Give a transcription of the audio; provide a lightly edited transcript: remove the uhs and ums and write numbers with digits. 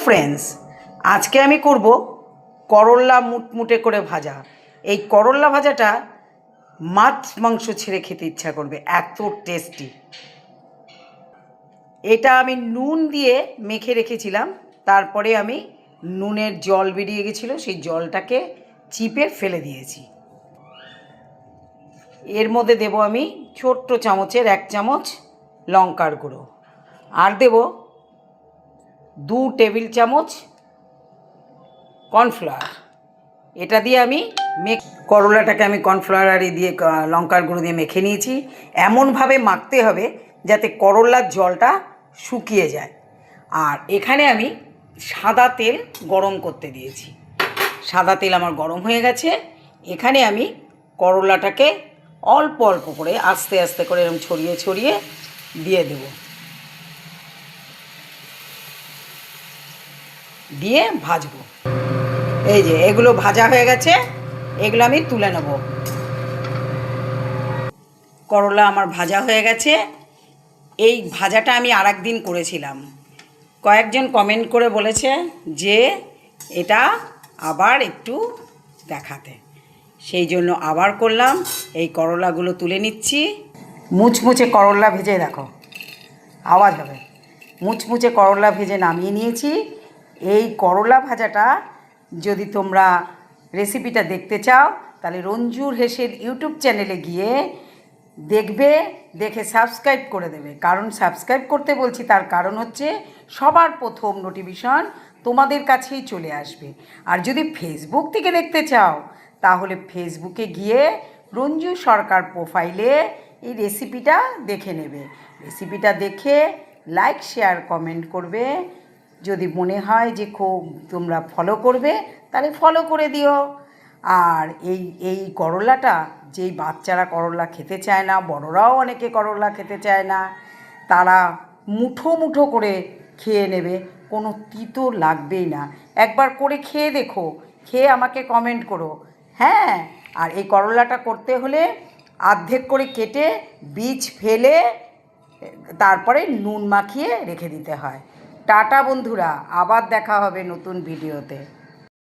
Friends, আজকে আমি করব করল্লা মুটমুটে করে ভাজা। এই করল্লা ভাজাটা মাছ মাংস ছেড়ে খেতে ইচ্ছা করবে, এত টেস্টি। এটা আমি নুন দিয়ে মেখে রেখেছিলাম, তারপরে আমি নুনের জল বেরিয়ে গেছিলো, সেই জলটাকে চিপে ফেলে দিয়েছি। এর মধ্যে দেব আমি ছোট্ট চামচের 1 চামচ লঙ্কার গুঁড়ো, আর দেব 2 টেবিল চামচ কর্নফ্লাওয়ার। এটা দিয়ে আমি করলাটাকে আমি কর্নফ্লাওয়ার আর দিয়ে লঙ্কার গুঁড়ো দিয়ে মেখে নিয়েছি। এমনভাবে মাখতে হবে যাতে করলার জলটা শুকিয়ে যায়। আর এখানে আমি সাদা তেল গরম করতে দিয়েছি। সাদা তেল আমার গরম হয়ে গেছে। এখানে আমি করলাটাকে অল্প অল্প করে আস্তে আস্তে করে এরকম ছড়িয়ে ছড়িয়ে দিয়ে দেব, দিয়ে ভাজবো। এই যে এগুলো ভাজা হয়ে গেছে, এগুলো আমি তুলে নেব। করলা আমার ভাজা হয়ে গেছে। এই ভাজাটা আমি আরেকদিন করেছিলাম, কয়েকজন কমেন্ট করে বলেছে যে এটা আবার একটু দেখাতে, সেই জন্য আবার করলাম। এই করলাগুলো তুলে নিচ্ছি। মুচমুচে করলা ভেজে দেখো, আওয়াজ হবে। মুচমুচে করলা ভেজে নামিয়ে নিয়েছি। এই করলা ভাজাটা যদি তোমরা রেসিপিটা দেখতে চাও তাহলে রঞ্জুর হেসের ইউটিউব চ্যানেলে গিয়ে দেখবে, দেখে সাবস্ক্রাইব করে দেবে। কারণ সাবস্ক্রাইব করতে বলছি তার কারণ হচ্ছে সবার প্রথম নোটিফিকেশন তোমাদের কাছেই চলে আসবে। আর যদি ফেসবুক থেকে দেখতে চাও তাহলে ফেসবুকে গিয়ে রঞ্জু সরকার প্রোফাইলে এই রেসিপিটা দেখে নেবে। রেসিপিটা দেখে লাইক শেয়ার কমেন্ট করবে। যদি মনে হয় যে খুব তোমরা ফলো করবে তাহলে ফলো করে দিও। আর এই করলাটা যেই বাচ্চারা করলা খেতে চায় না, বড়রাও অনেকে করলা খেতে চায় না, তারা মুঠো মুঠো করে খেয়ে নেবে, কোনো তিতো লাগবেই না। একবার করে খেয়ে দেখো, খেয়ে আমাকে কমেন্ট করো। হ্যাঁ, আর এই করলাটা করতে হলে অর্ধেক করে কেটে বীজ ফেলে তারপরে নুন মাখিয়ে রেখে দিতে হয়। টাটা বন্ধুরা, আবার দেখা হবে নতুন ভিডিওতে।